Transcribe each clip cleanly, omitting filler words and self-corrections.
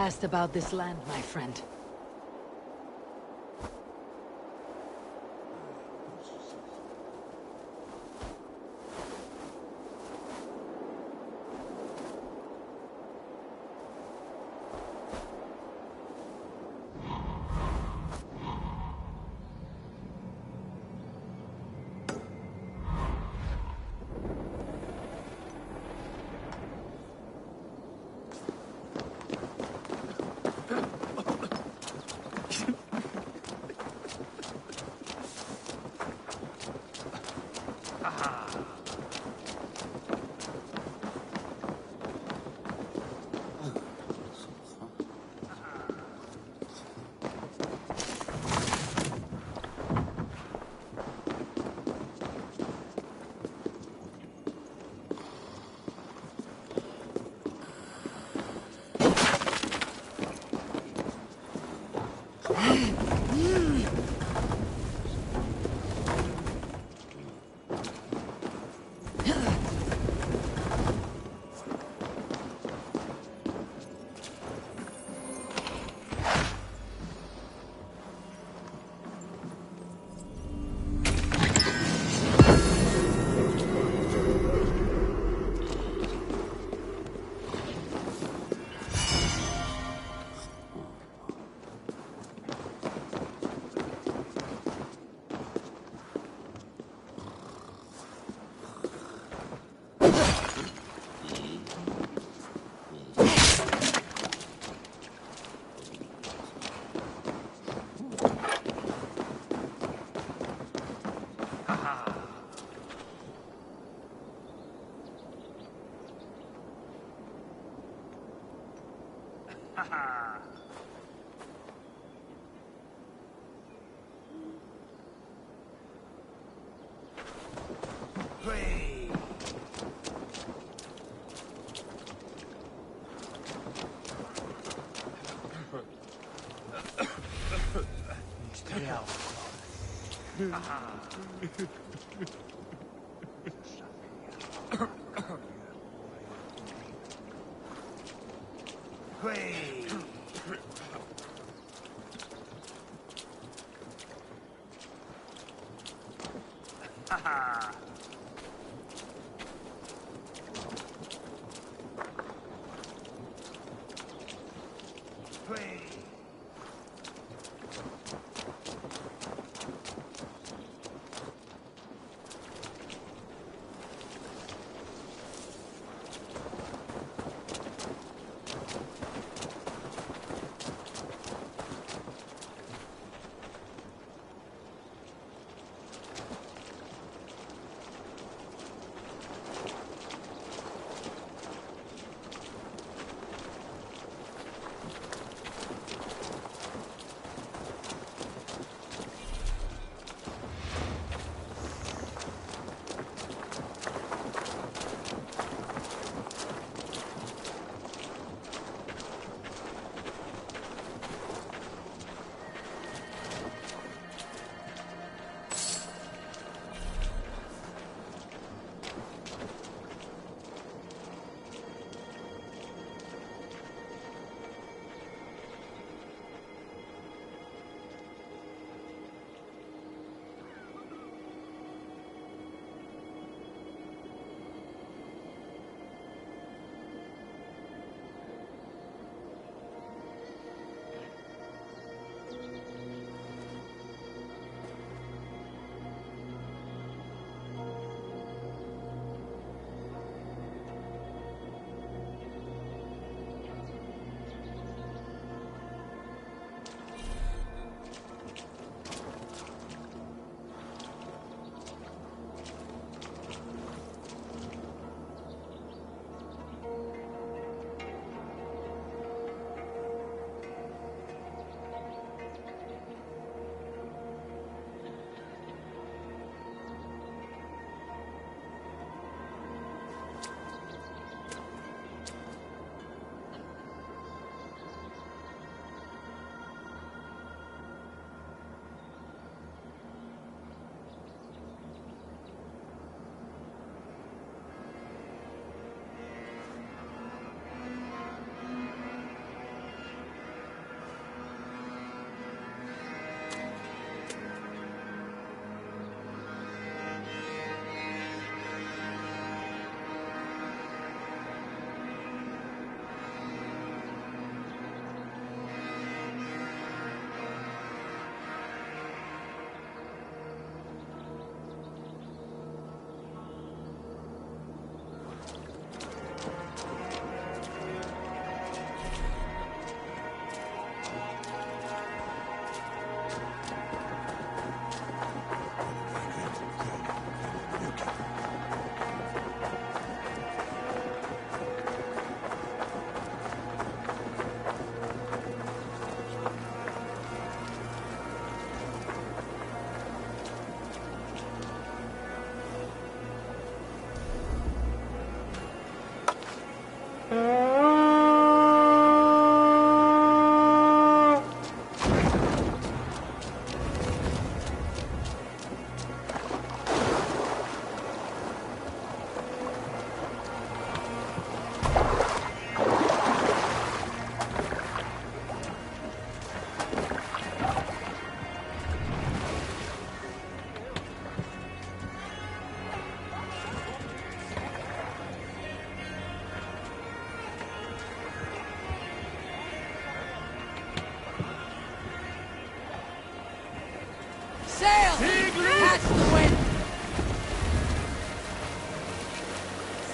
Cast about this land, my friend.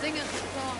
Sing us a song.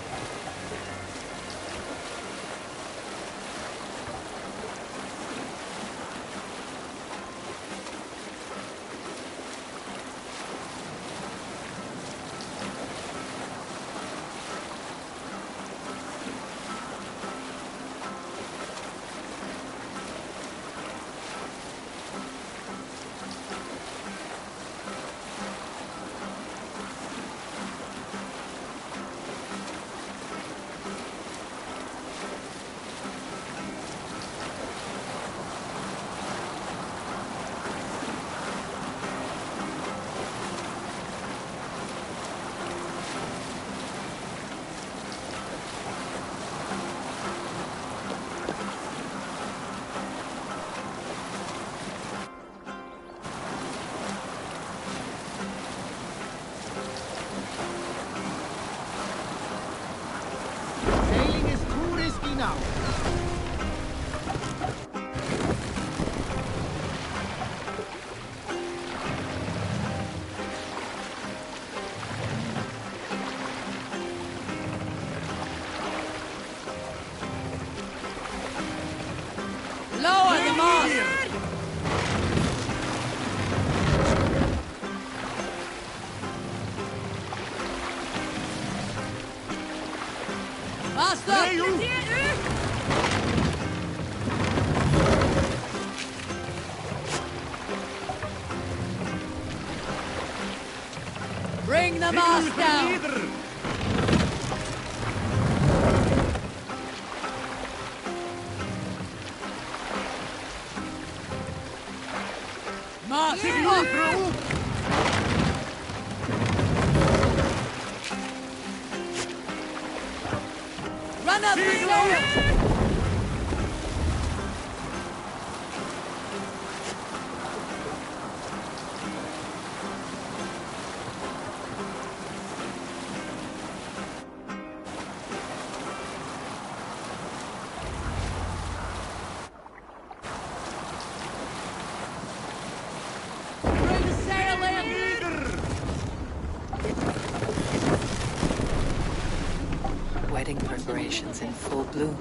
Sailing is too risky now. Lower the mast! Master! Bring the mast down! Mast up! Run up the sails! Bring the sail in! Wedding preparations in full bloom.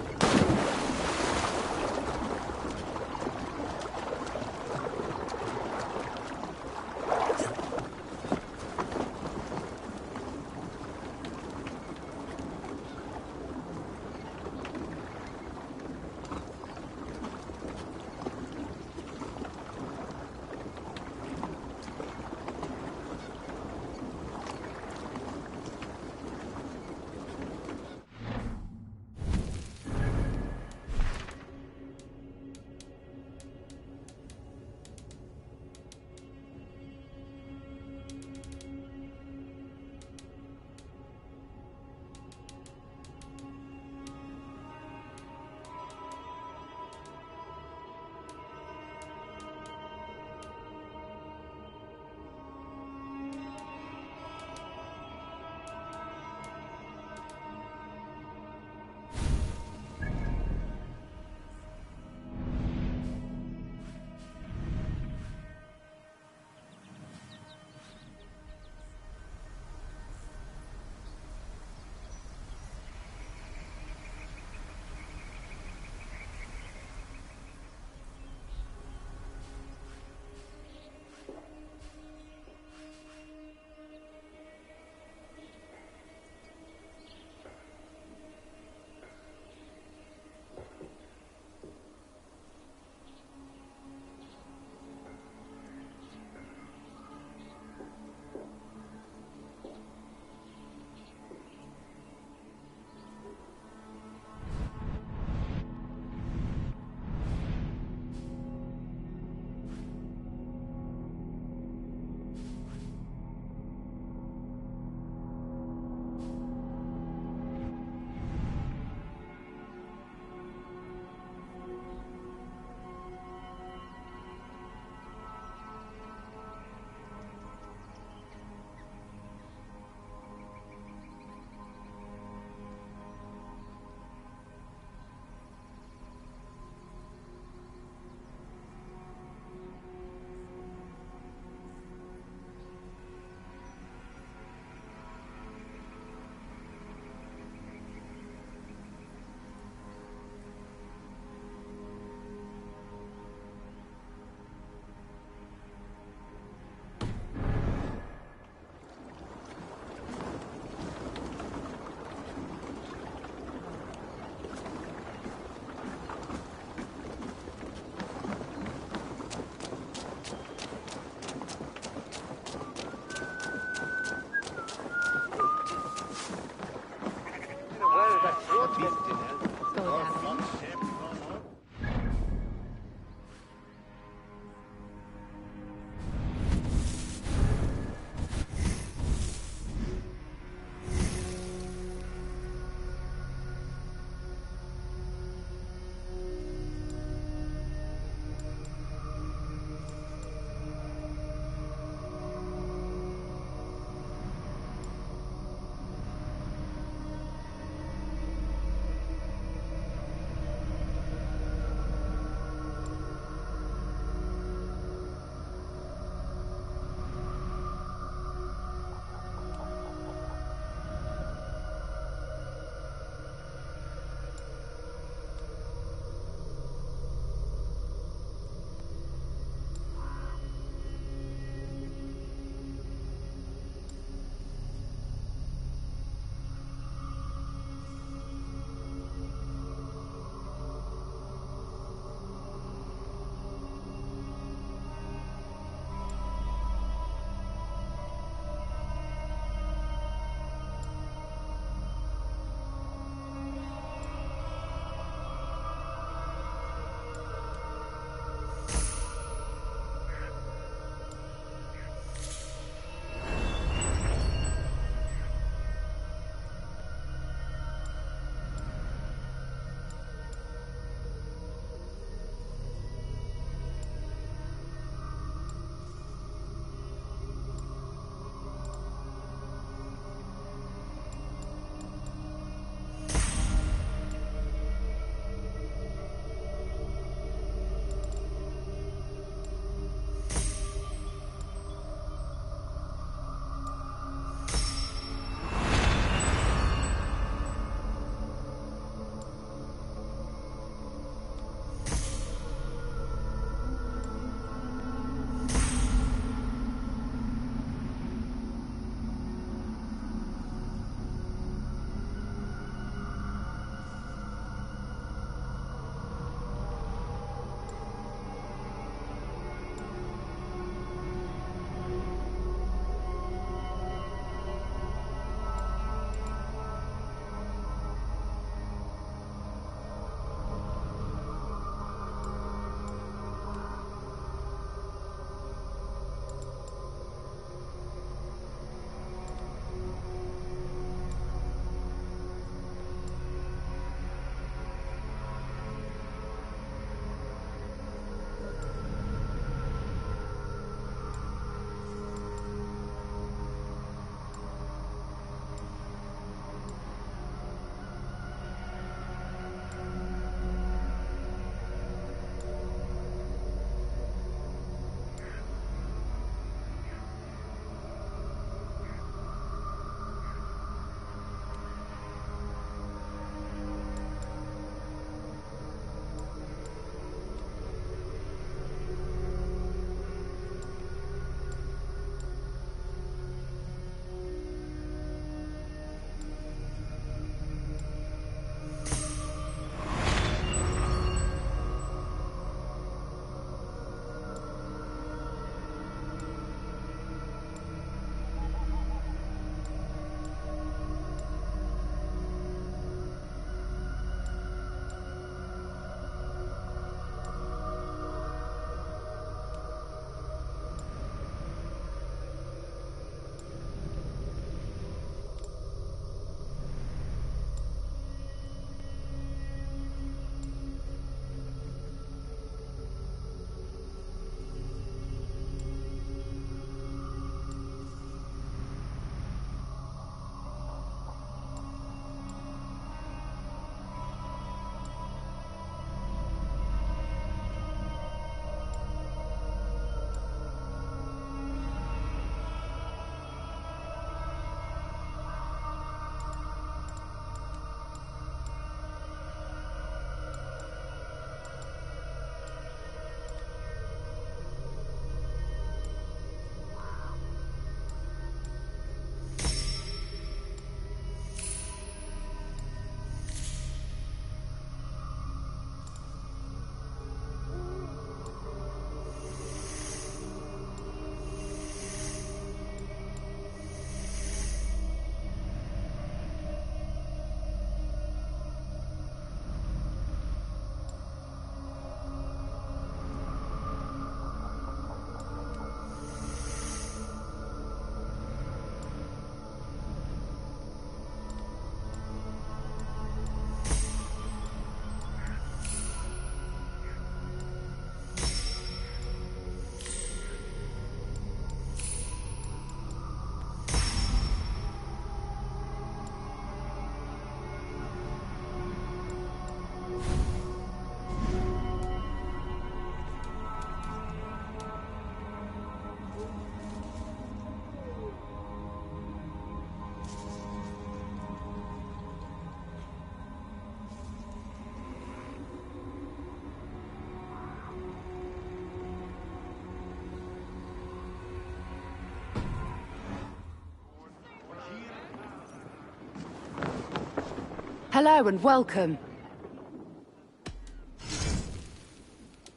Hello and welcome.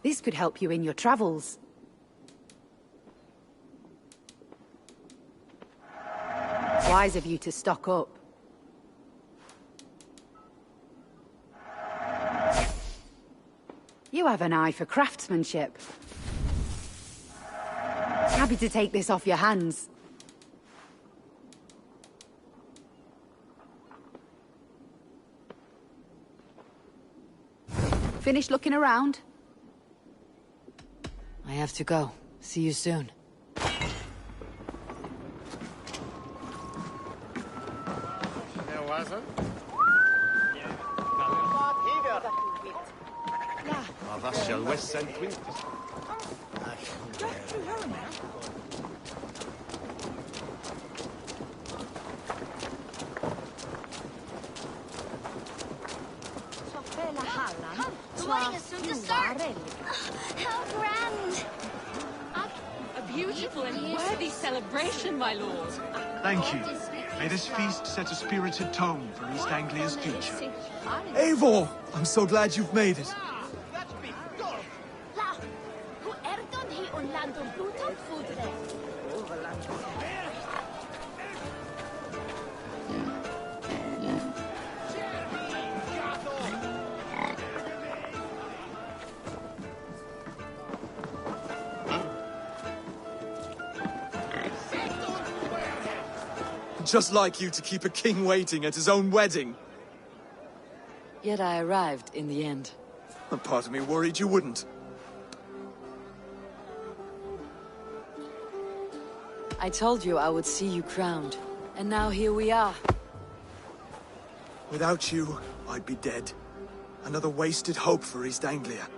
This could help you in your travels. Wise of you to stock up. You have an eye for craftsmanship. Happy to take this off your hands. Finished looking around? I have to go. See you soon. Was shall West St. Quintus? How grand! A beautiful and worthy celebration, my lord. Thank you. May this feast set a spirited tone for East Anglia's future. Eivor! I'm so glad you've made it. Just like you to keep a king waiting at his own wedding. Yet I arrived in the end. A part of me worried you wouldn't. I told you I would see you crowned. And now here we are. Without you, I'd be dead. Another wasted hope for East Anglia.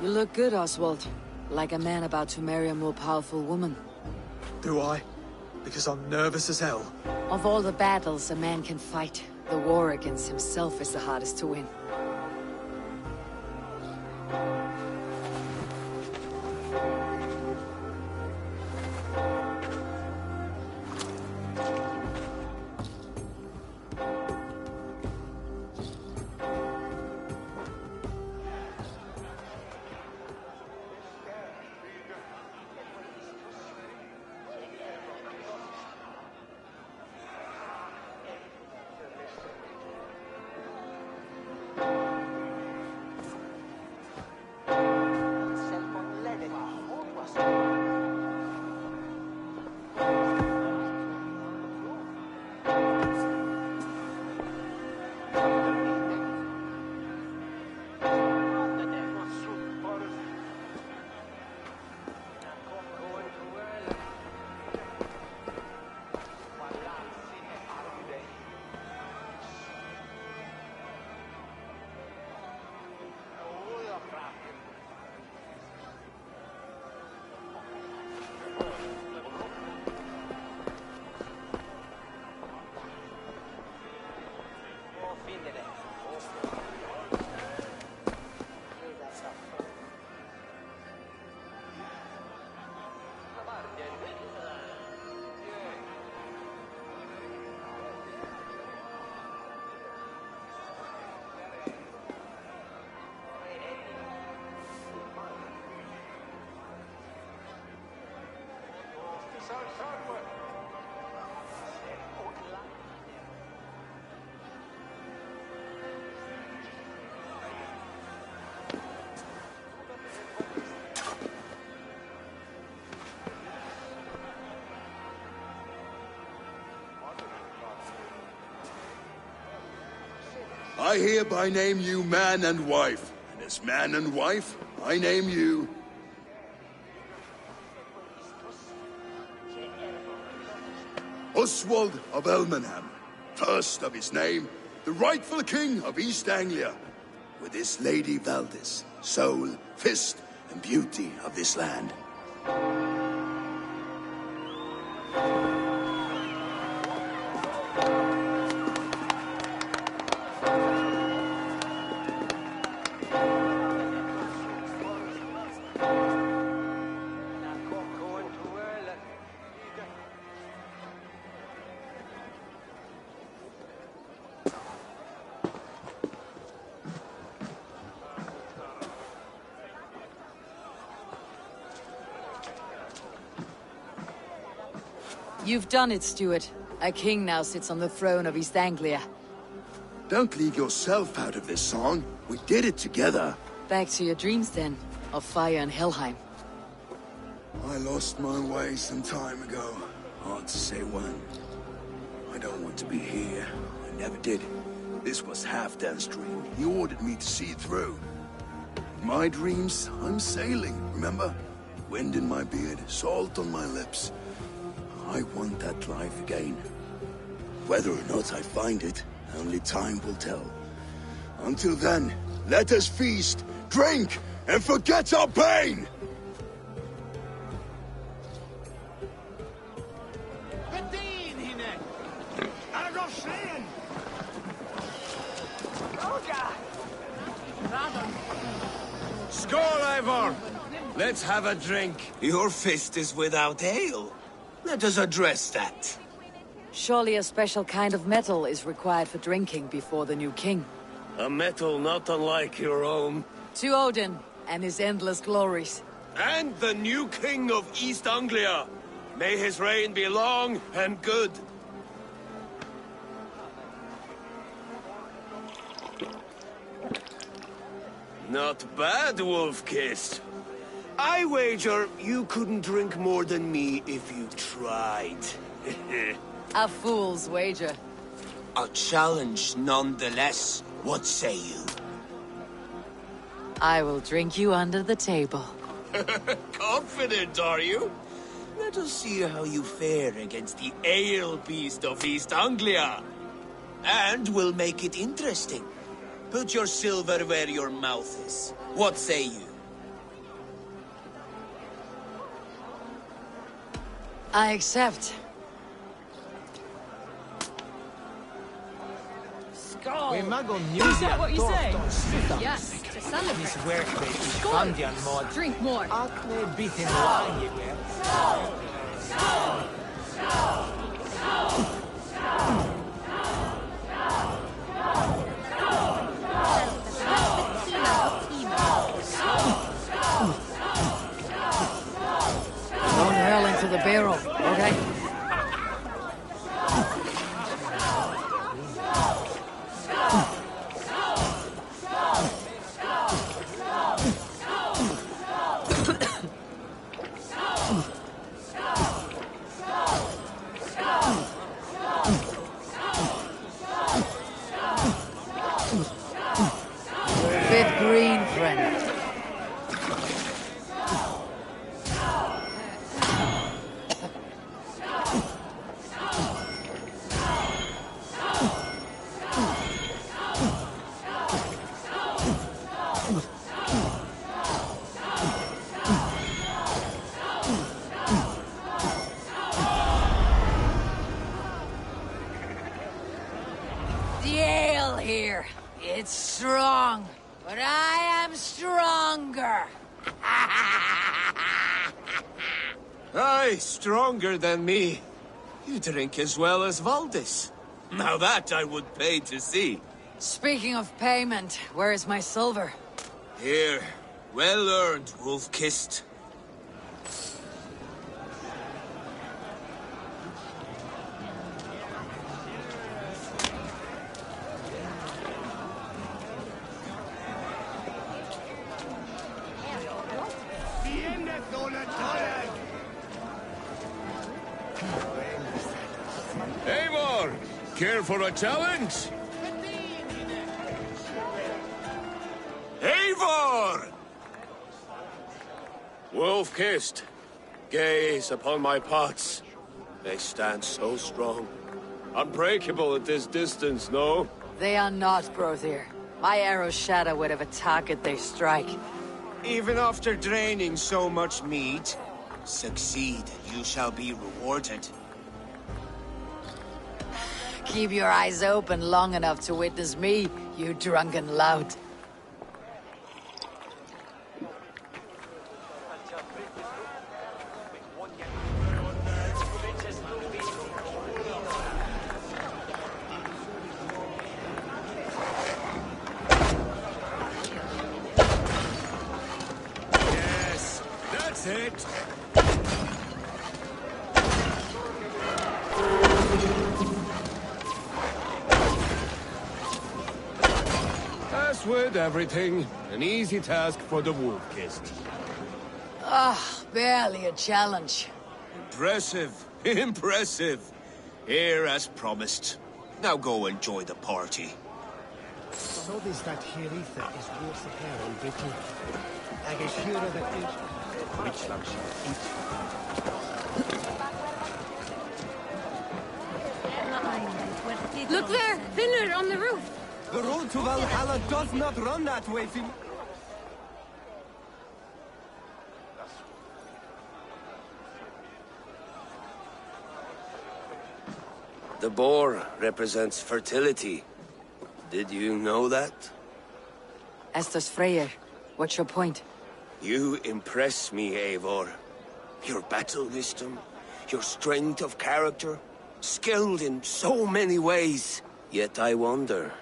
You look good, Oswald. Like a man about to marry a more powerful woman. Do I? Because I'm nervous as hell. Of all the battles a man can fight, the war against himself is the hardest to win. I hereby name you man and wife, and as man and wife, I name you... Oswald of Elmenham, first of his name, the rightful king of East Anglia, with this Lady Valdis, soul, fist, and beauty of this land. You've done it, Stuart. A king now sits on the throne of East Anglia. Don't leave yourself out of this song. We did it together. Back to your dreams, then, of fire and Helheim. I lost my way some time ago. Hard to say when. I don't want to be here. I never did. This was Halfdan's dream. He ordered me to see it through. In my dreams, I'm sailing, remember? Wind in my beard, salt on my lips. I want that life again. Whether or not I find it, only time will tell. Until then, let us feast, drink, and forget our pain! Skål, Eivor! Let's have a drink. Your fist is without ale. Let us address that. Surely a special kind of metal is required for drinking before the new king. A metal not unlike your own. To Odin and his endless glories. And the new king of East Anglia. May his reign be long and good. Not bad, Wolf-Kissed. I wager you couldn't drink more than me if you tried. A fool's wager. A challenge nonetheless. What say you? I will drink you under the table. Confident, are you? Let us see how you fare against the ale beast of East Anglia. And we'll make it interesting. Put your silver where your mouth is. What say you? I accept. We mago music. what you say? Yes, to celebrate. This workplace is Kandian mod. Drink more. Akne bitin wine. Don't hurl into the barrel, okay? Bit green, friend. The ale here, it's strong, but I am stronger. Aye, stronger than me. You drink as well as Valdis. Now that I would pay to see. Speaking of payment, where is my silver? Here, well earned, Wolf-Kissed. Eivor, care for a challenge? Eivor! Wolf-Kissed, gaze upon my pots. They stand so strong. Unbreakable at this distance, no? They are not, Brothier. My arrows shatter whatever target they strike. Even after draining so much meat, succeed and you shall be rewarded. Keep your eyes open long enough to witness me, you drunken lout. Yes, that's it. with everything. An easy task for the Wolf-Kissed. Barely a challenge. Impressive. Impressive. Here as promised. Now go enjoy the party. So this that Hiritha is worth a pair on Britain. I guess sure that is. Which love shall eat. Look there! Thinner on the roof! The road to Valhalla does not run that way, Finn. The boar represents fertility. Did you know that? As does Freyr. What's your point? You impress me, Eivor. Your battle wisdom, your strength of character, skilled in so many ways. Yet I wonder,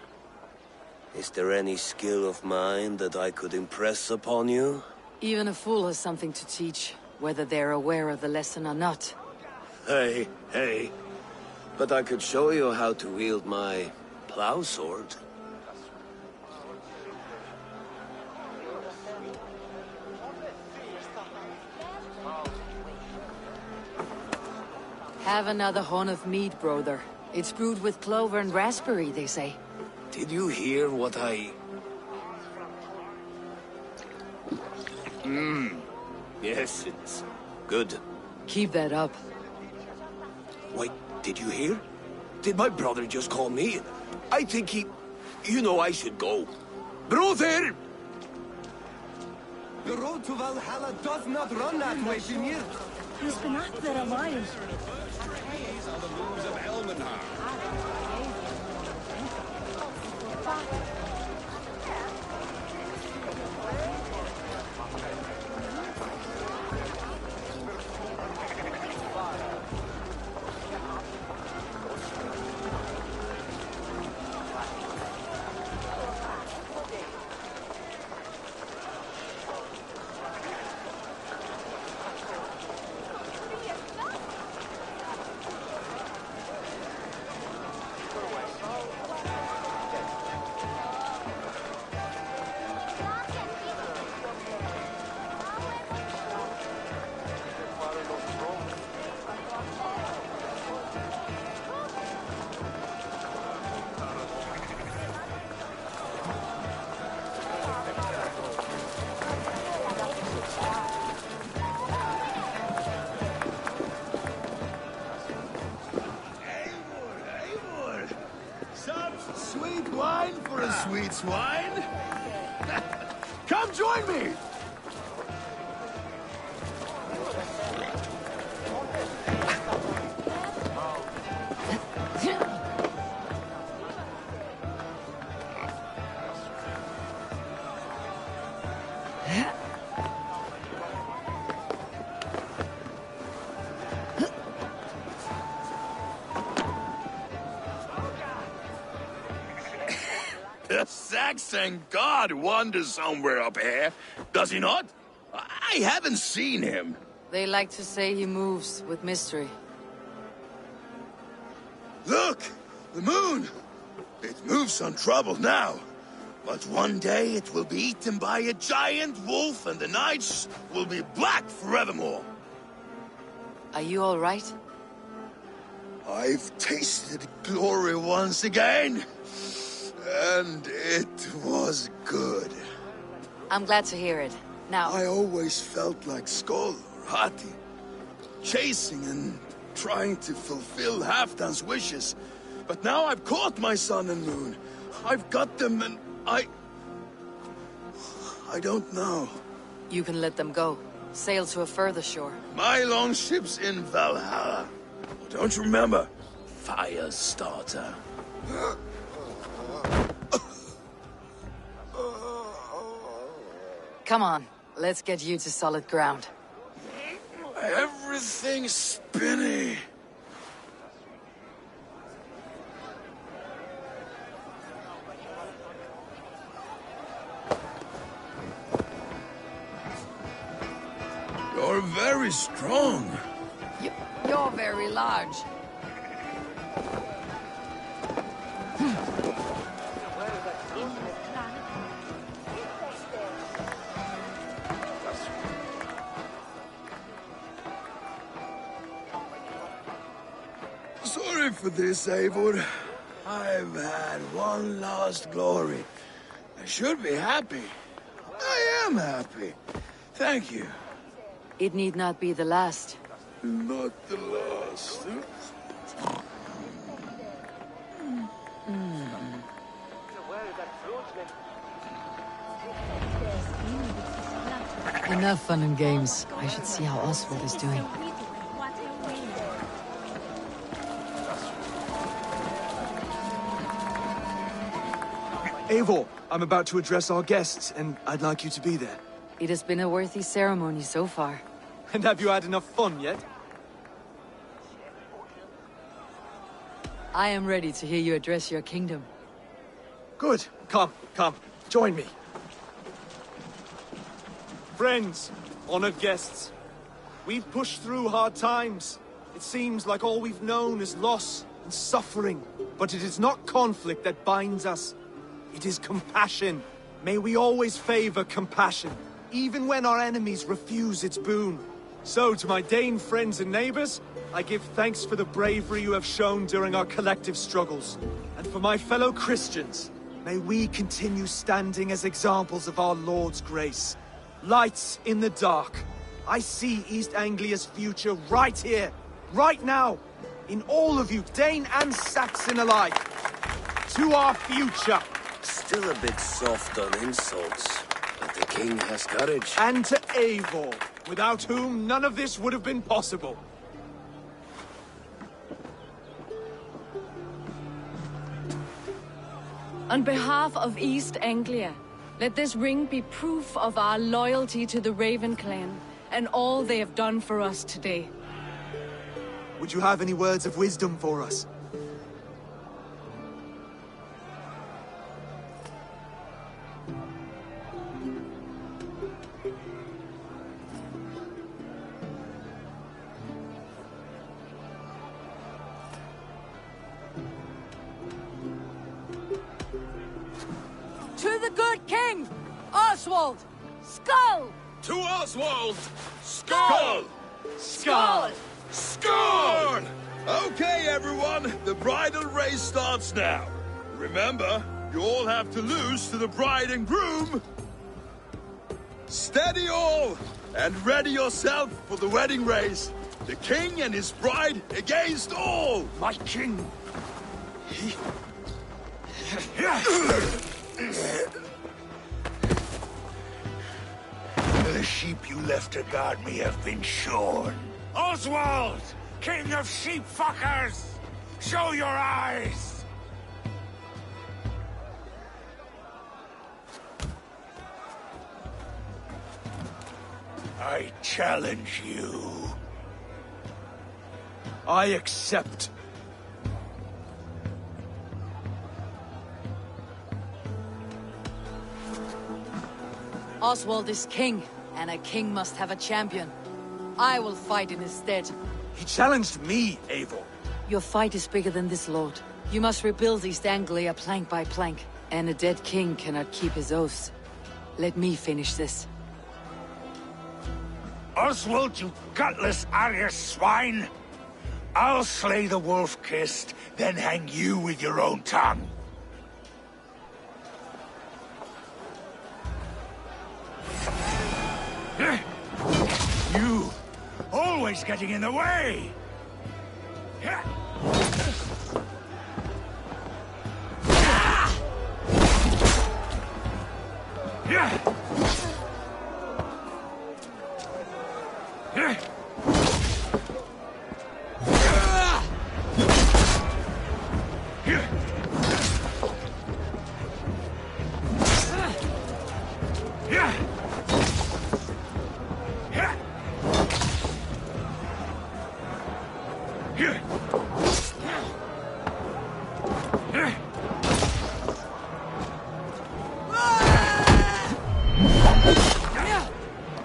is there any skill of mine that I could impress upon you? Even a fool has something to teach, whether they're aware of the lesson or not. Hey. But I could show you how to wield my plow sword. Have another horn of mead, brother. It's brewed with clover and raspberry, they say. Did you hear what I... Yes, it's good. Keep that up. Wait, did you hear? Did my brother just call me? I think he... You know I should go. Brother! The road to Valhalla does not run that way, Fimir. He's been up there a while. These are the moves of Elmenhar. Sweet wine for a sweet swine? Come join me! The Saxon god wanders somewhere up here, does he not? I haven't seen him. They like to say he moves with mystery. Look! The moon! It moves untroubled now. But one day it will be eaten by a giant wolf and the nights will be black forevermore. Are you all right? I've tasted glory once again. And it was good. I'm glad to hear it. Now... I always felt like Skoll or Hati. Chasing and trying to fulfill Halfdan's wishes. But now I've caught my sun and moon. I've got them and I don't know. You can let them go. Sail to a further shore. My longship's in Valhalla. Don't you remember? Firestarter. Come on, let's get you to solid ground. Everything's spinny. You're very strong. You're very large. live for this, Eivor. I've had one last glory. I should be happy. I am happy. Thank you. It need not be the last. Not the last. Enough fun and games. I should see how Oswald is doing. Eivor, I'm about to address our guests, and I'd like you to be there. It has been a worthy ceremony so far. And have you had enough fun yet? I am ready to hear you address your kingdom. Good. Come, join me. Friends, honored guests, we've pushed through hard times. It seems like all we've known is loss and suffering, but it is not conflict that binds us. It is compassion. May we always favor compassion, even when our enemies refuse its boon. So, to my Dane friends and neighbors, I give thanks for the bravery you have shown during our collective struggles. And for my fellow Christians, may we continue standing as examples of our Lord's grace. Lights in the dark. I see East Anglia's future right here, right now, in all of you, Dane and Saxon alike. To our future. Still a bit soft on insults, but the king has courage. And to Eivor, without whom none of this would have been possible. On behalf of East Anglia, let this ring be proof of our loyalty to the Raven clan and all they have done for us today. Would you have any words of wisdom for us? To the good king, Oswald, Skull! To Oswald! Skull! Skull! Skull! Okay, everyone, the bridal race starts now. Remember, you all have to lose to the bride and groom. Steady all, and ready yourself for the wedding race. The king and his bride against all. My king! The sheep you left to guard me have been shorn. Oswald! King of sheep fuckers! Show your eyes! I challenge you. I accept. Oswald is king, and a king must have a champion. I will fight in his stead. He challenged me, Eivor. Your fight is bigger than this, Lord. You must rebuild East Anglia plank by plank, and a dead king cannot keep his oaths. Let me finish this. Oswald, you gutless Arya swine! I'll slay the wolf-kissed, then hang you with your own tongue. You! Always getting in the way!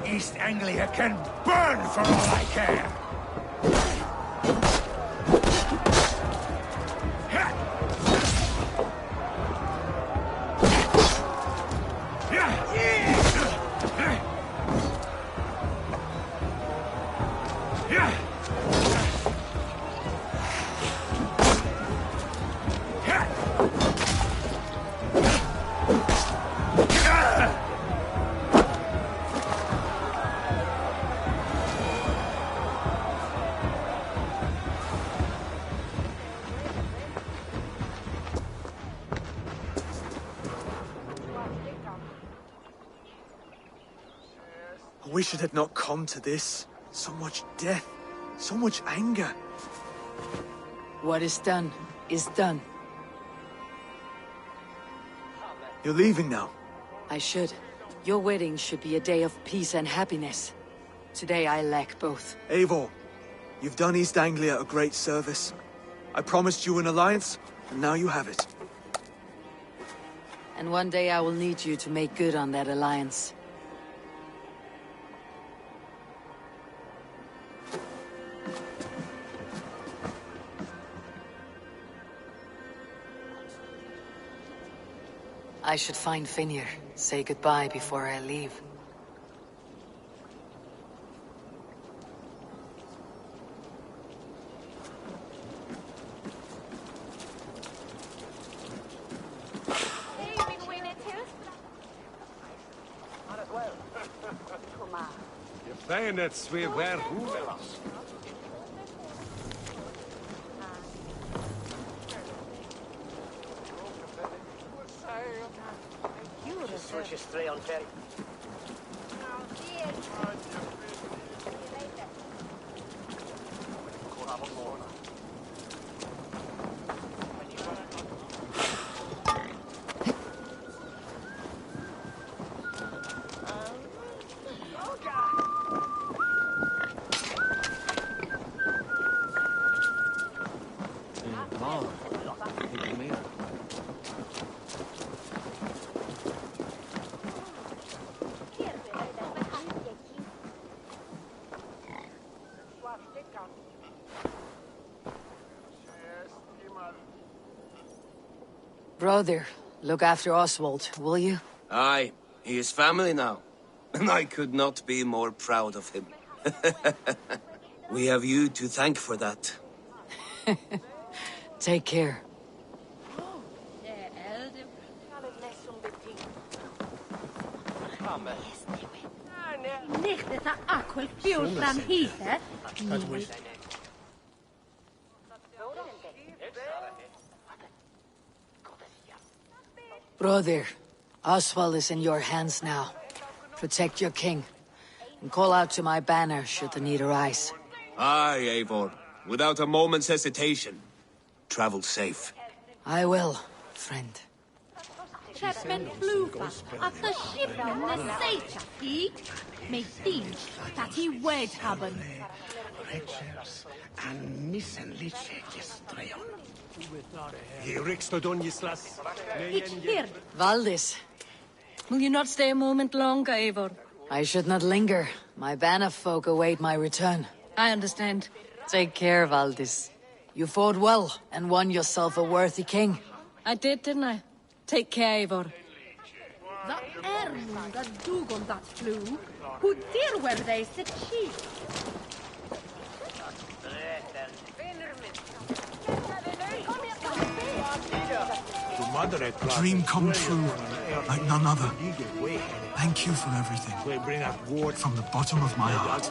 East Anglia can burn for all I care! wish it had not come to this. So much death, so much anger. What is done is done. You're leaving now. I should. Your wedding should be a day of peace and happiness. Today I lack both. Eivor, you've done East Anglia a great service. I promised you an alliance, and now you have it. And one day I will need you to make good on that alliance. I should find Finnr, say goodbye before I leave. Bayonets we wear hoovelas. Brother, look after Oswald, will you? Aye, he is family now. And I could not be more proud of him. We have you to thank for that. Take care. Brother, Oswald is in your hands now. Protect your king, and call out to my banner should the need arise. Aye, Eivor. Without a moment's hesitation. Travel safe. I will, friend. Chapman Flufa, at the shipman the Satan, he may think that he wed haben. Valdis. Will you not stay a moment longer, Eivor? I should not linger. My banner folk await my return. I understand. Take care, Valdis. You fought well, and won yourself a worthy king. I did, didn't I? Take care, Eivor. The Erlund that Dugon that flew, who dear were they sit cheap. Dream come true, like none other. Thank you for everything. From the bottom of my heart.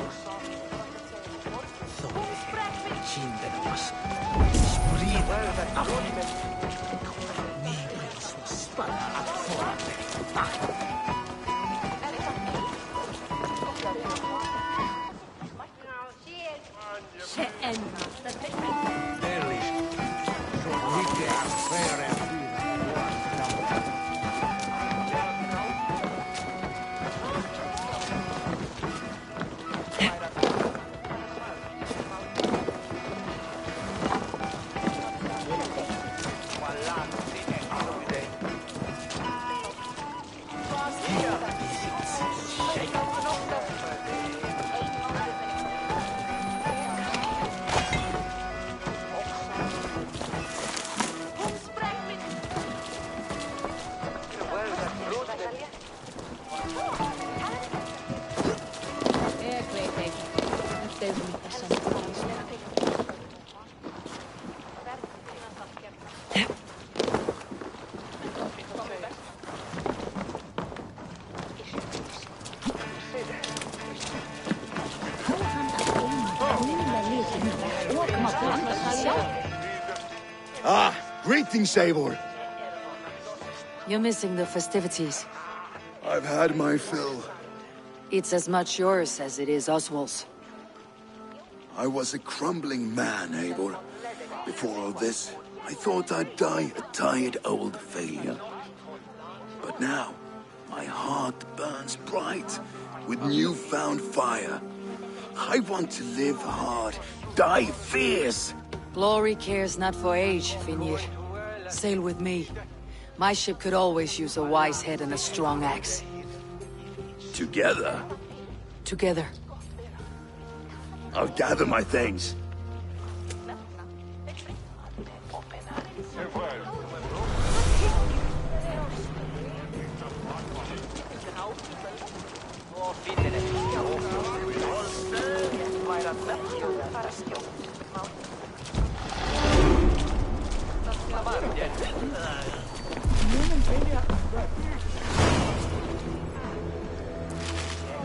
Ah, greetings, Eivor. You're missing the festivities. I've had my fill. It's as much yours as it is Oswald's. I was a crumbling man, Eivor. Before all this, I thought I'd die a tired old failure. But now, my heart burns bright with newfound fire. I want to live hard, die fierce. Glory cares not for age, Finnir. Sail with me. My ship could always use a wise head and a strong axe. Together? Together. I'll gather my things.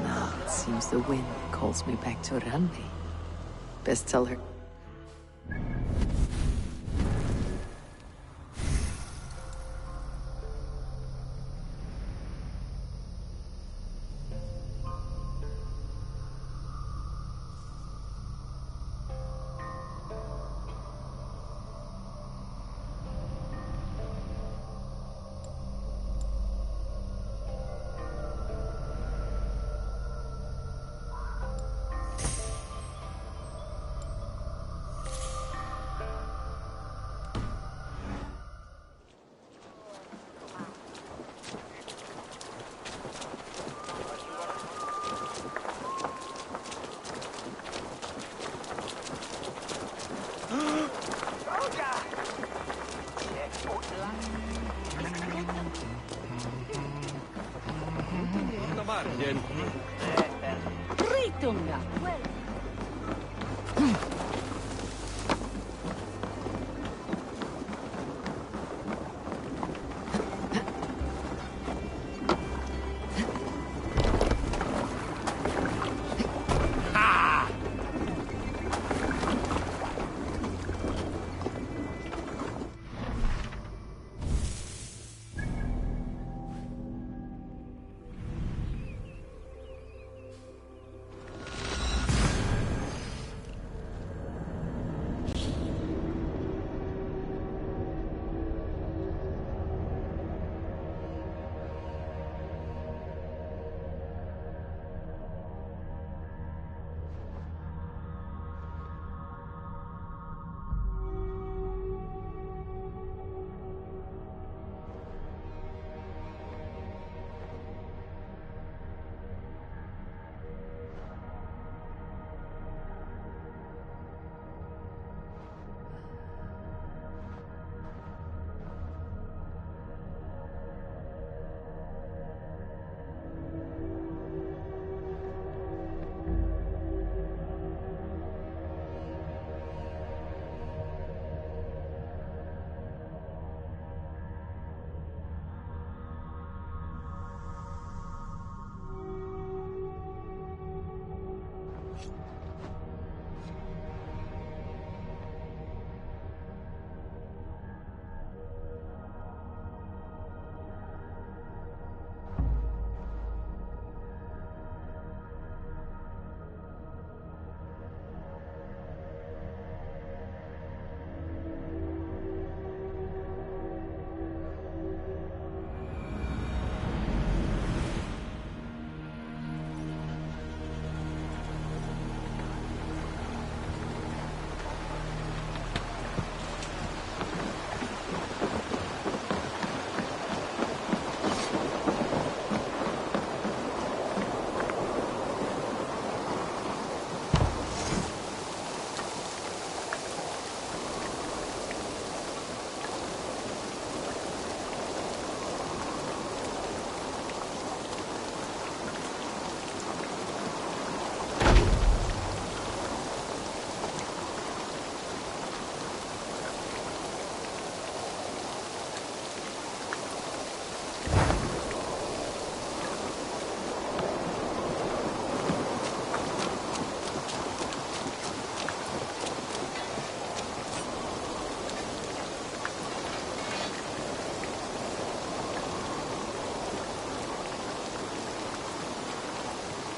Now it seems the wind calls me back to Randi. Best tell her. Ritunga.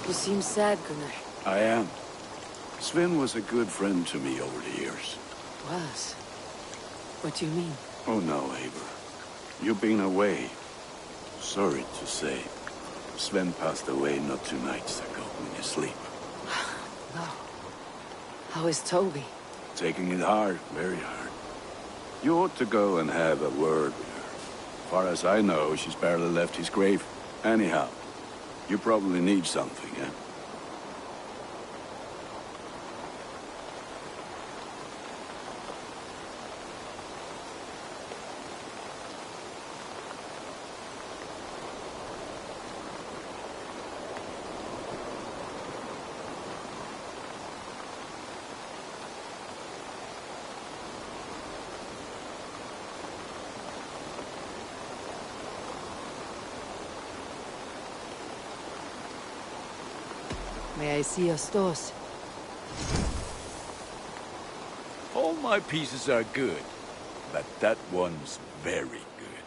You seem sad, Gunnar. I am. Sven was a good friend to me over the years. Was? What do you mean? Oh no, Eivor. You've been away. Sorry to say. Sven passed away not 2 nights ago in his sleep. No. How is Toby? Taking it hard, very hard. You ought to go and have a word with her. Far as I know, she's barely left his grave. Anyhow, you probably need something, eh? May I see your stores? All my pieces are good, but that one's very good.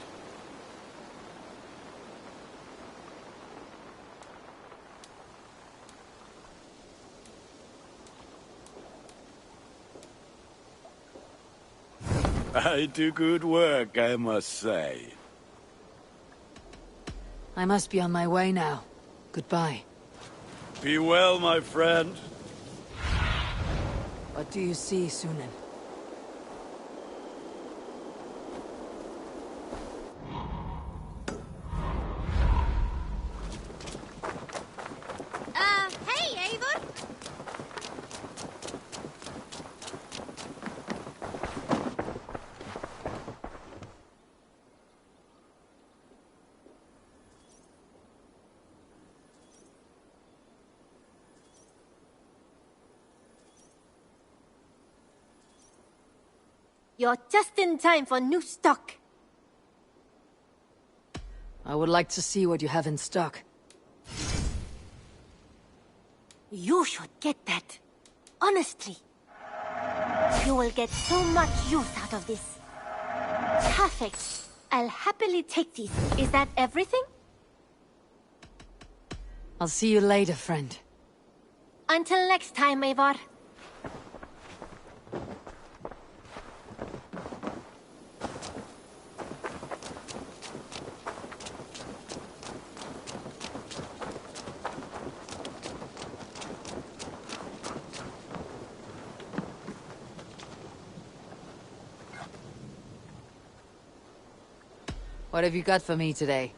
I do good work, I must say. I must be on my way now. Goodbye. Be well, my friend. What do you see, Sunan? Hey, Eivor! You're just in time for new stock. I would like to see what you have in stock. You should get that. Honestly. You will get so much use out of this. Perfect. I'll happily take these. Is that everything? I'll see you later, friend. Until next time, Eivor. What have you got for me today?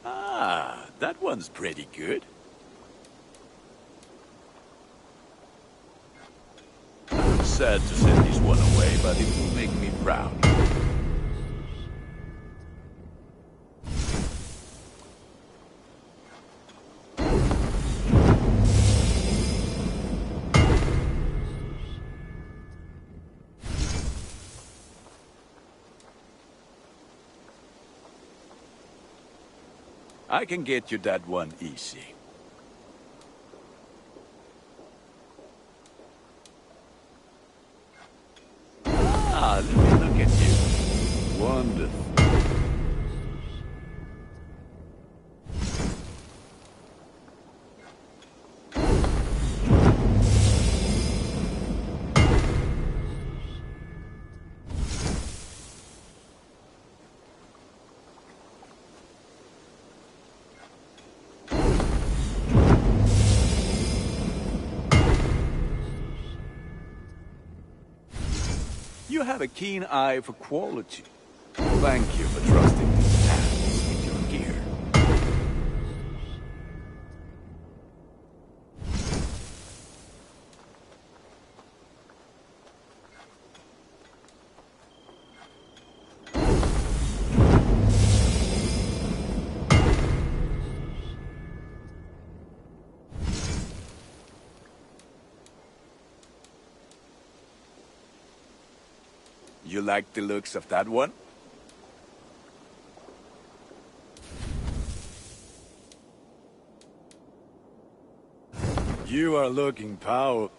Ah, that one's pretty good. I'm sad to send this one away, but it will make me proud. I can get you that one easy. Ah, let me look at you. Wonderful. You have a keen eye for quality. Thank you for trusting these hands with your gear. You like the looks of that one? You are looking powerful.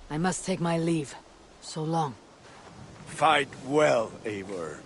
I must take my leave. So long. Fight well, Eivor.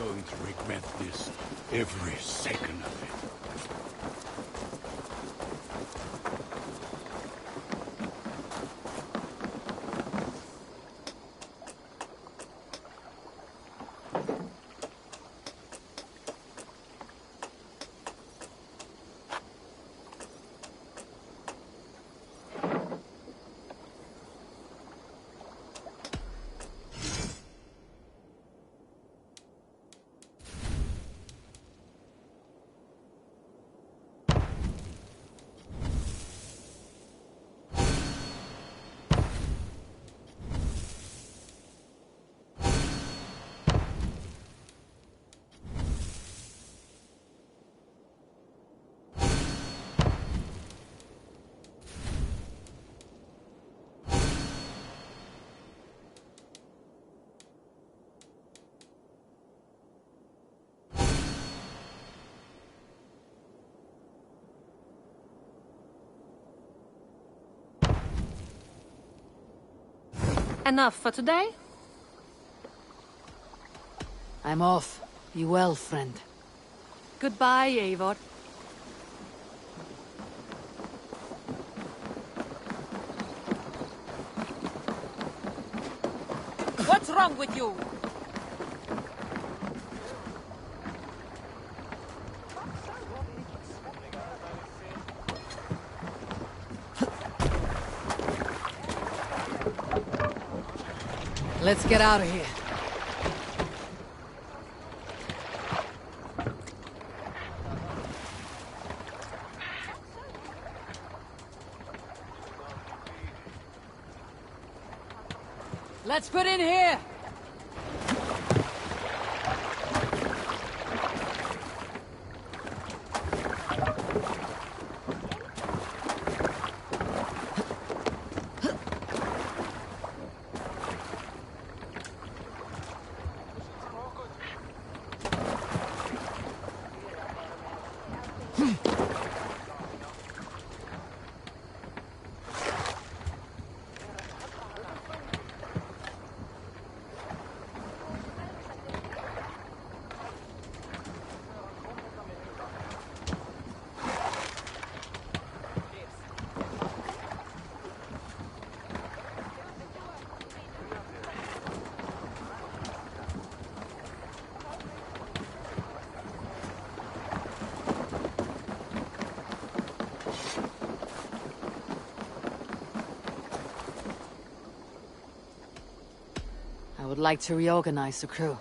going to regret this, every second of it. Enough for today? I'm off. Be well, friend. Goodbye, Eivor. What's wrong with you? Let's get out of here. Let's put in here! I would like to reorganize the crew.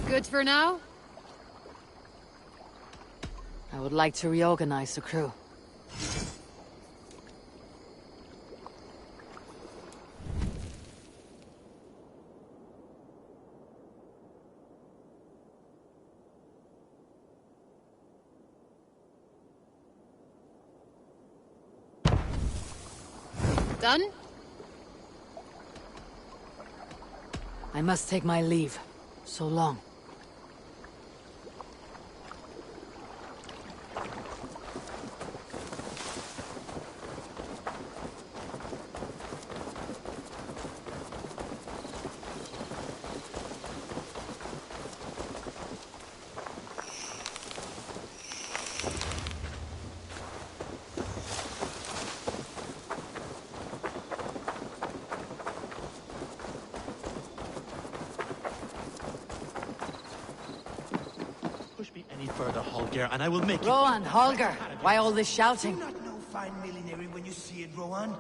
Good for now? I would like to reorganize the crew. Done? I must take my leave. So long. Further, Holger, and I will make Rohan, Holger, why all this shouting? Do you not know fine millinery when you see it, Rohan?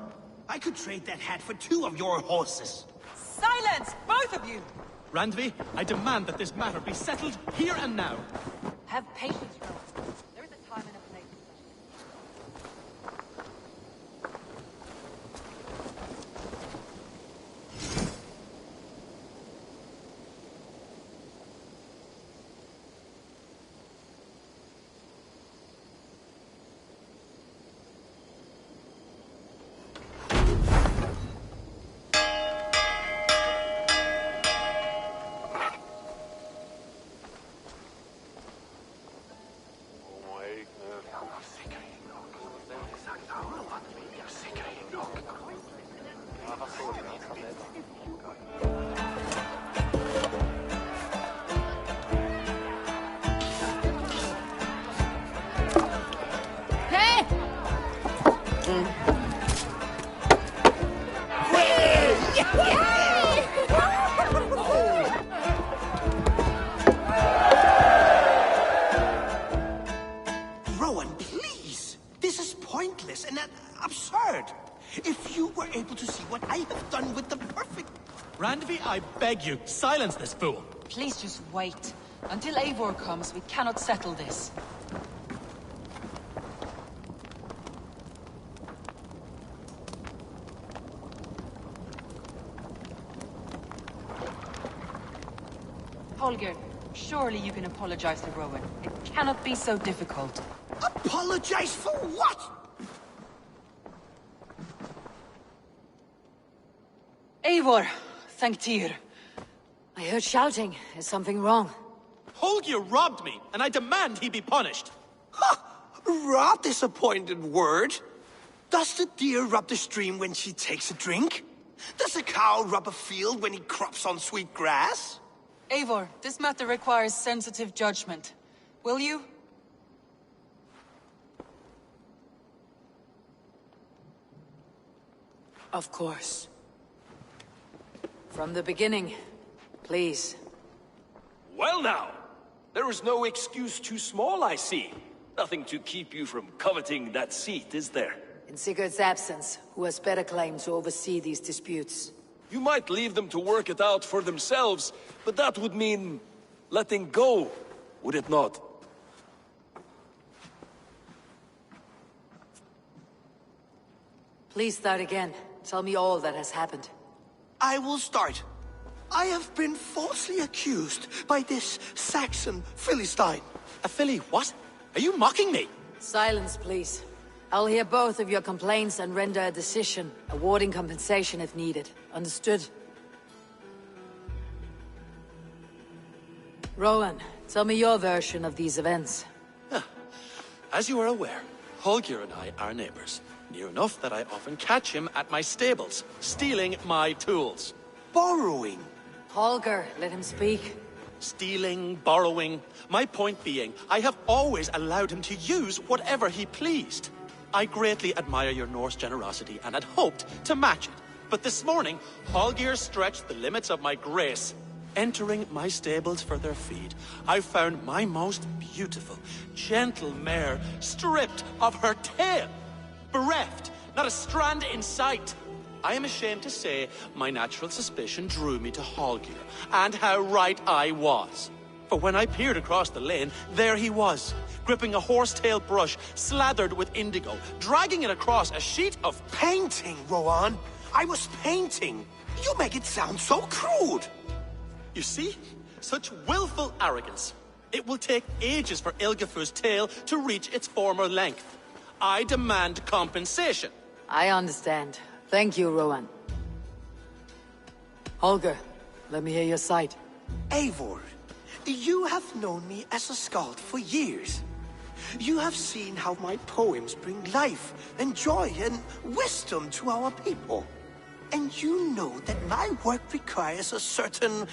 I could trade that hat for 2 of your horses. Silence, both of you! Randvi, I demand that this matter be settled here and now. Have patience, Rohan. There is a time and a place. Rohan, please! This is pointless and absurd. If you were able to see what I have done with the perfect... Randvi, I beg you, silence this fool. Please just wait. Until Eivor comes, we cannot settle this. Holger, surely you can apologize to Rowan. It cannot be so difficult. Apologize for what? Eivor, thank Tyr. I heard shouting. Is something wrong? Holger robbed me, and I demand he be punished. Ha! Rot is a pointed word. Does the deer rub the stream when she takes a drink? Does a cow rub a field when he crops on sweet grass? Eivor, this matter requires sensitive judgment. Will you? Of course. From the beginning, please. Well now, there is no excuse too small, I see. Nothing to keep you from coveting that seat, is there? In Sigurd's absence, who has better claim to oversee these disputes? You might leave them to work it out for themselves, but that would mean letting go, would it not? Please start again. Tell me all that has happened. I will start. I have been falsely accused by this Saxon Philistine. A Philly what? Are you mocking me? Silence, please. I'll hear both of your complaints and render a decision, awarding compensation if needed. Understood? Rowan, tell me your version of these events. As you are aware, Holger and I are neighbors. Near enough that I often catch him at my stables, stealing my tools. Borrowing? Holger, let him speak. Stealing, borrowing. My point being, I have always allowed him to use whatever he pleased. I greatly admire your Norse generosity and had hoped to match it. But this morning, Holger stretched the limits of my grace. Entering my stables for their feed, I found my most beautiful, gentle mare stripped of her tail. Bereft, not a strand in sight. I am ashamed to say my natural suspicion drew me to Holger, and how right I was. For when I peered across the lane, there he was, gripping a horsetail brush slathered with indigo, dragging it across a sheet of painting, Rowan. I was painting. You make it sound so crude. You see? Such willful arrogance. It will take ages for Ilgafur's tail to reach its former length. I demand compensation. I understand. Thank you, Rowan. Holger, let me hear your side. Eivor, you have known me as a skald for years. You have seen how my poems bring life and joy and wisdom to our people. And you know that my work requires a certain,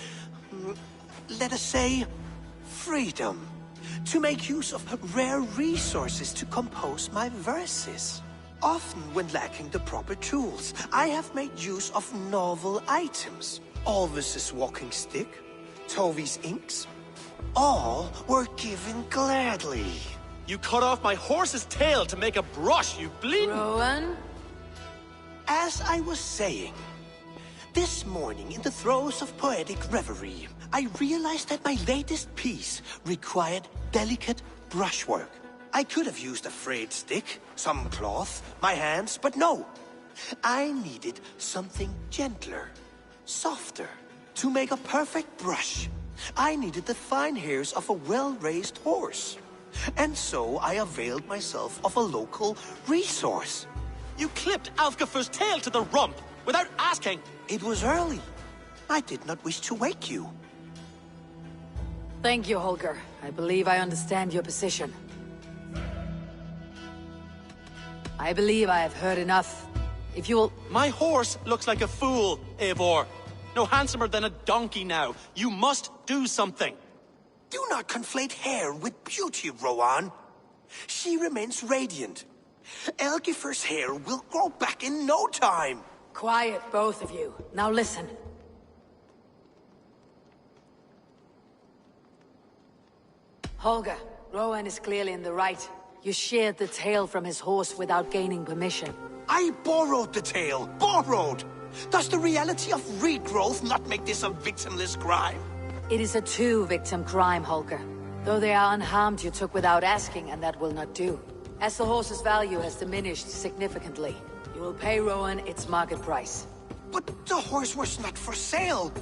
let us say, freedom. To make use of rare resources to compose my verses. Often when lacking the proper tools, I have made use of novel items. Alvis's walking stick, Tovi's inks. All were given gladly. You cut off my horse's tail to make a brush, you bleeding... Rowan? As I was saying, this morning in the throes of poetic reverie, I realized that my latest piece required delicate brushwork. I could have used a frayed stick, some cloth, my hands, but no. I needed something gentler, softer. To make a perfect brush, I needed the fine hairs of a well-raised horse. And so I availed myself of a local resource. You clipped Alfgafur's tail to the rump, without asking. It was early. I did not wish to wake you. Thank you, Holger. I believe I understand your position. I believe I have heard enough. If you will... My horse looks like a fool, Eivor. No handsomer than a donkey now. You must do something. Do not conflate hair with beauty, Rowan. She remains radiant. Elgifur's hair will grow back in no time. Quiet, both of you. Now listen. Holger, Rowan is clearly in the right. You sheared the tail from his horse without gaining permission. I borrowed the tail. Borrowed! Does the reality of regrowth not make this a victimless crime? It is a two-victim crime, Holger. Though they are unharmed, you took without asking, and that will not do. As the horse's value has diminished significantly, you will pay Rowan its market price. But the horse was not for sale.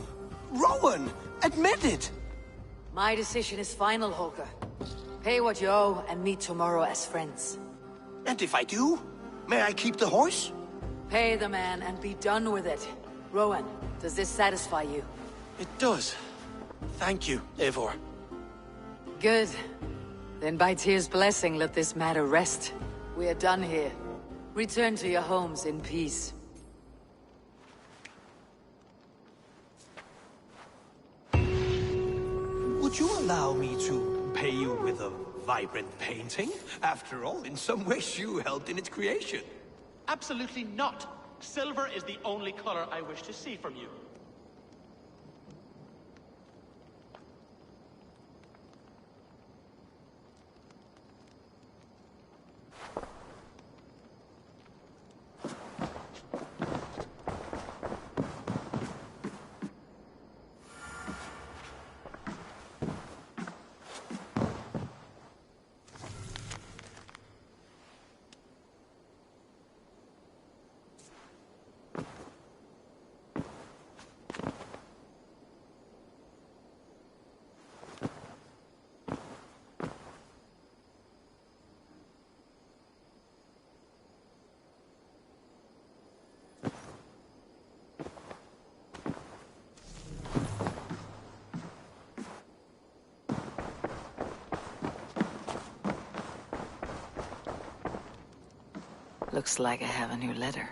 Rowan, admit it. My decision is final, Holker. Pay what you owe and meet tomorrow as friends. And if I do, may I keep the horse? Pay the man and be done with it. Rowan, does this satisfy you? It does. Thank you, Eivor. Good. Then by Tyr's blessing, let this matter rest. We are done here. Return to your homes in peace. Would you allow me to pay you with a vibrant painting? After all, in some ways you helped in its creation. Absolutely not. Silver is the only color I wish to see from you. Looks like I have a new letter.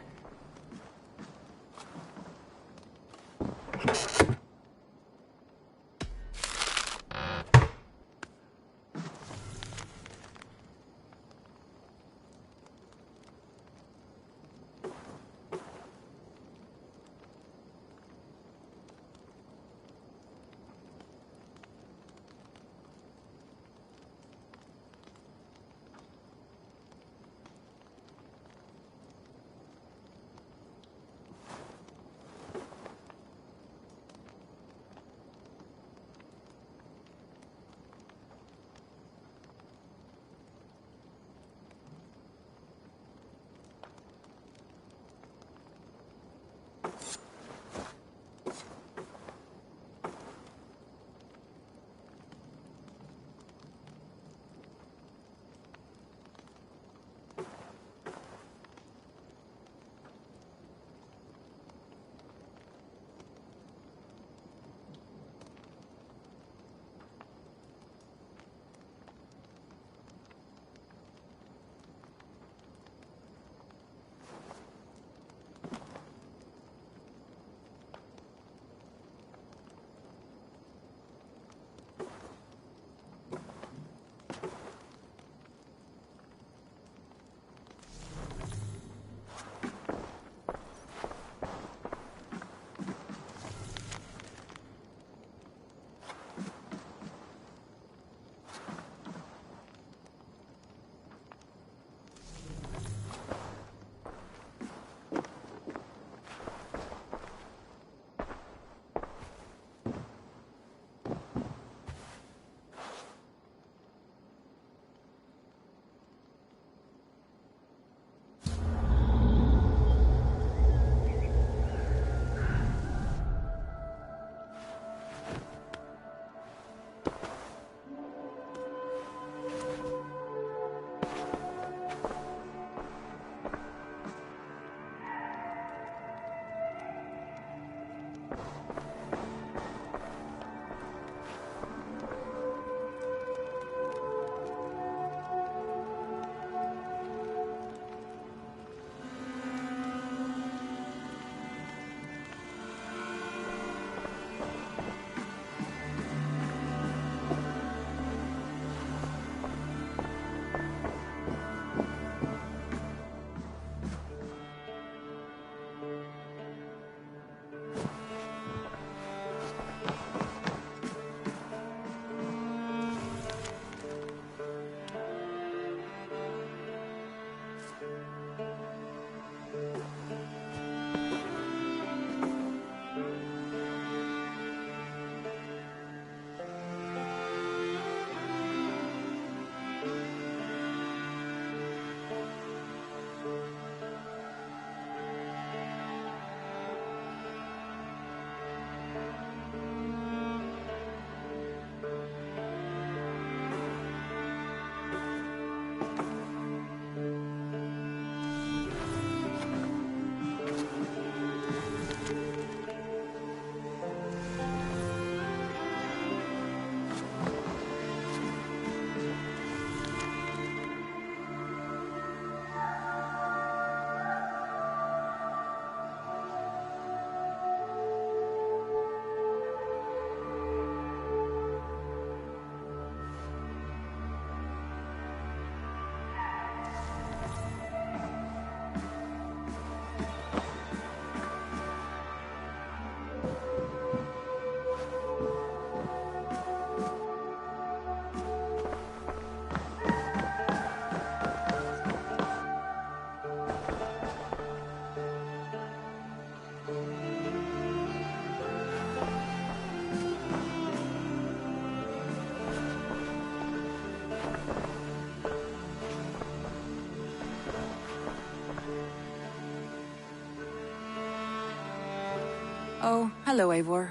Oh, hello, Eivor.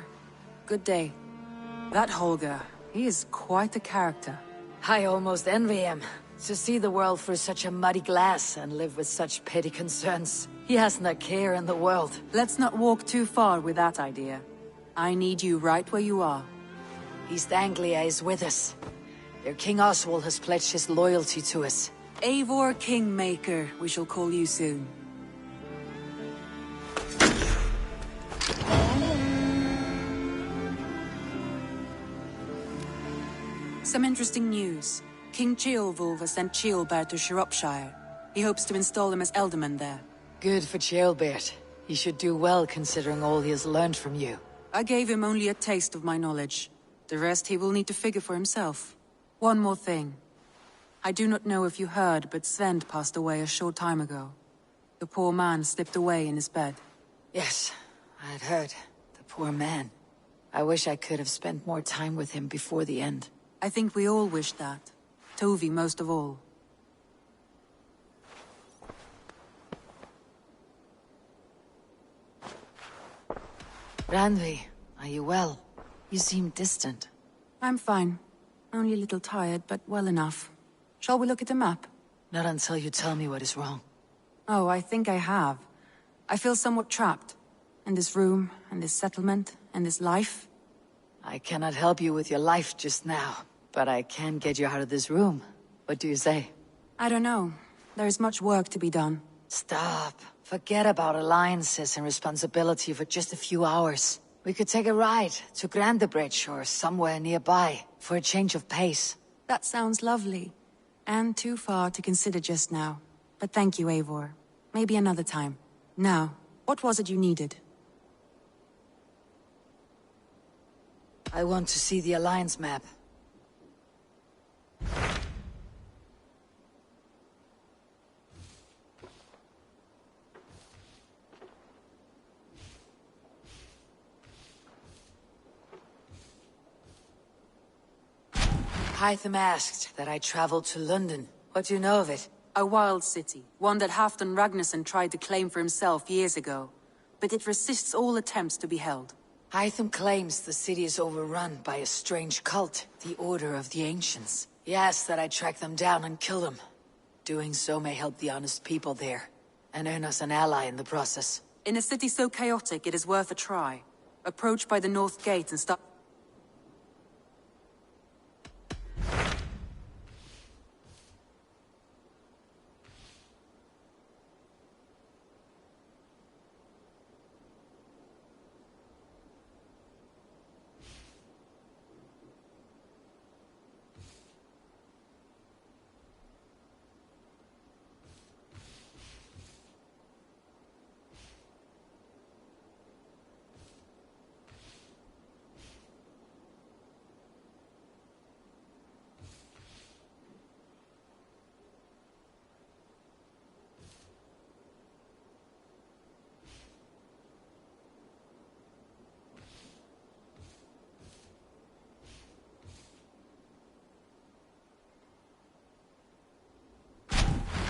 Good day. That Holger, he is quite a character. I almost envy him. To see the world through such a muddy glass and live with such petty concerns. He hasn't a care in the world. Let's not walk too far with that idea. I need you right where you are. East Anglia is with us. Their King Oswald has pledged his loyalty to us. Eivor Kingmaker, we shall call you soon. Some interesting news. King Ceolwulf has sent Ceolbert to Shropshire. He hopes to install him as Ealdorman there. Good for Ceolbert. He should do well considering all he has learned from you. I gave him only a taste of my knowledge. The rest he will need to figure for himself. One more thing. I do not know if you heard, but Svend passed away a short time ago. The poor man slipped away in his bed. Yes, I had heard. The poor man. I wish I could have spent more time with him before the end. I think we all wish that. Tovi most of all. Randvi, are you well? You seem distant. I'm fine. Only a little tired, but well enough. Shall we look at the map? Not until you tell me what is wrong. Oh, I think I have. I feel somewhat trapped. In this room, and this settlement, and this life. I cannot help you with your life just now, but I can get you out of this room. What do you say? I don't know. There is much work to be done. Stop. Forget about alliances and responsibility for just a few hours. We could take a ride to Grandebridge or somewhere nearby for a change of pace. That sounds lovely. And too far to consider just now. But thank you, Eivor. Maybe another time. Now, what was it you needed? I want to see the Alliance map. Hytham asked that I travel to London. What do you know of it? A wild city. One that Halfdan Ragnarsson tried to claim for himself years ago. But it resists all attempts to be held. Hytham claims the city is overrun by a strange cult, the Order of the Ancients. He asks that I track them down and kill them. Doing so may help the honest people there, and earn us an ally in the process. In a city so chaotic, it is worth a try. Approach by the North Gate and start...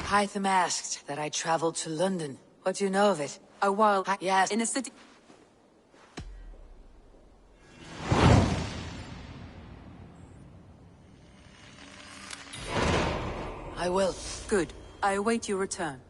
Hytham asked that I travel to London. What do you know of it? A wild... Yes. In a city... I I will. Good. I await your return.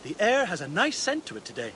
The air has a nice scent to it today.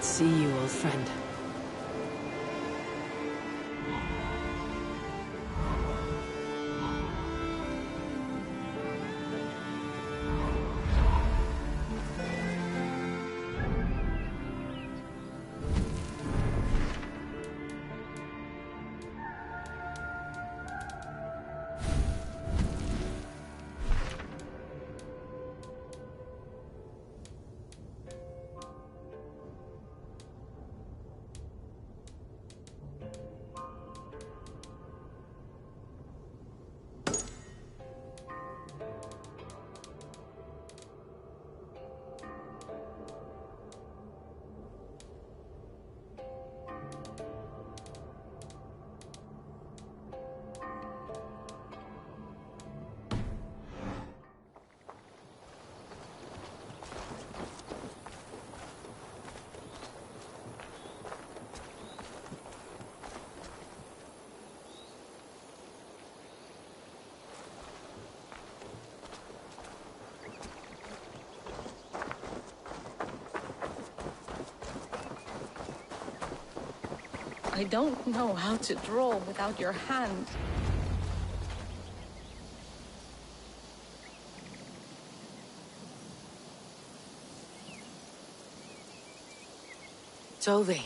See you, old friend. I don't know how to draw without your hand. Tovi.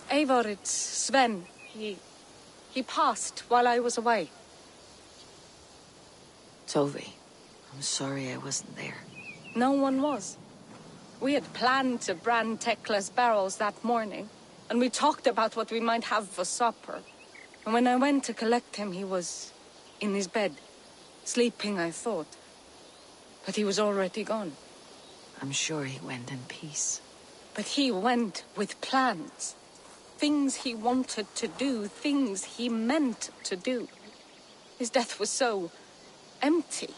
Eivor, it's Sven. He passed while I was away. Tovi, I'm sorry I wasn't there. No one was. We had planned to brand Tekla's barrels that morning, and we talked about what we might have for supper. And when I went to collect him, he was in his bed, sleeping, I thought. But he was already gone. I'm sure he went in peace. But he went with plans. Things he wanted to do, things he meant to do. His death was so empty,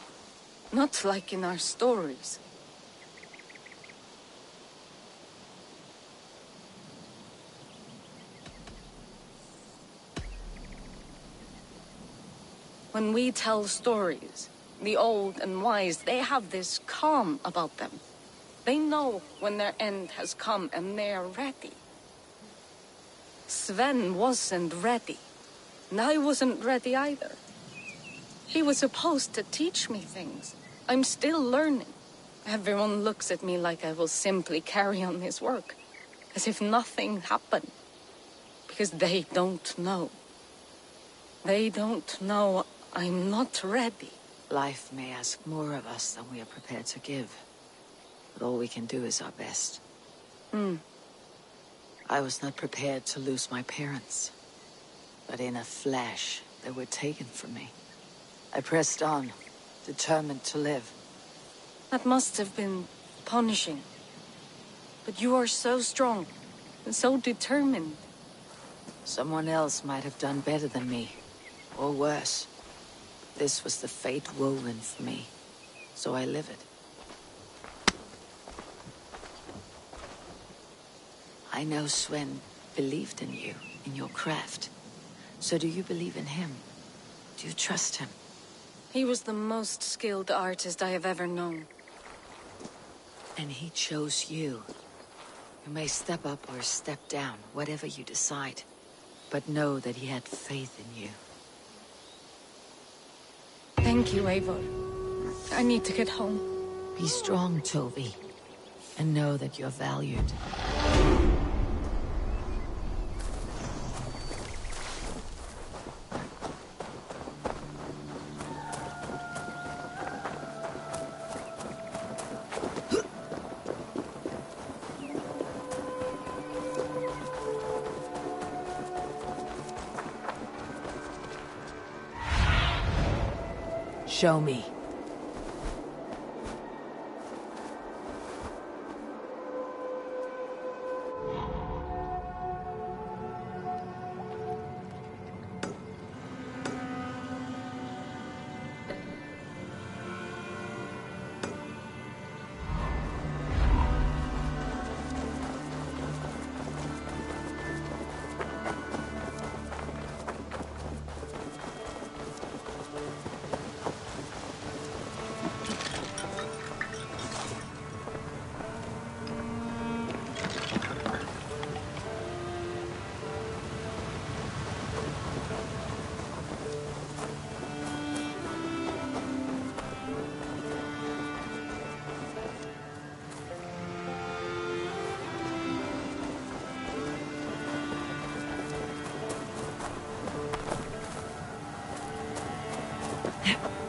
not like in our stories. When we tell stories, the old and wise, they have this calm about them. They know when their end has come and they're ready. Sven wasn't ready, and I wasn't ready either. He was supposed to teach me things. I'm still learning. Everyone looks at me like I will simply carry on his work, as if nothing happened. Because they don't know. They don't know I'm not ready. Life may ask more of us than we are prepared to give. But all we can do is our best. I was not prepared to lose my parents. But in a flash, they were taken from me. I pressed on, determined to live. That must have been punishing. But you are so strong, and so determined. Someone else might have done better than me, or worse. This was the fate woven for me, so I live it. I know Sven believed in you, in your craft. So do you believe in him? Do you trust him? He was the most skilled artist I have ever known. And he chose you. You may step up or step down, whatever you decide. But know that he had faith in you. Thank you, Eivor. I need to get home. Be strong, Tovi. And know that you're valued. Show me. Yeah.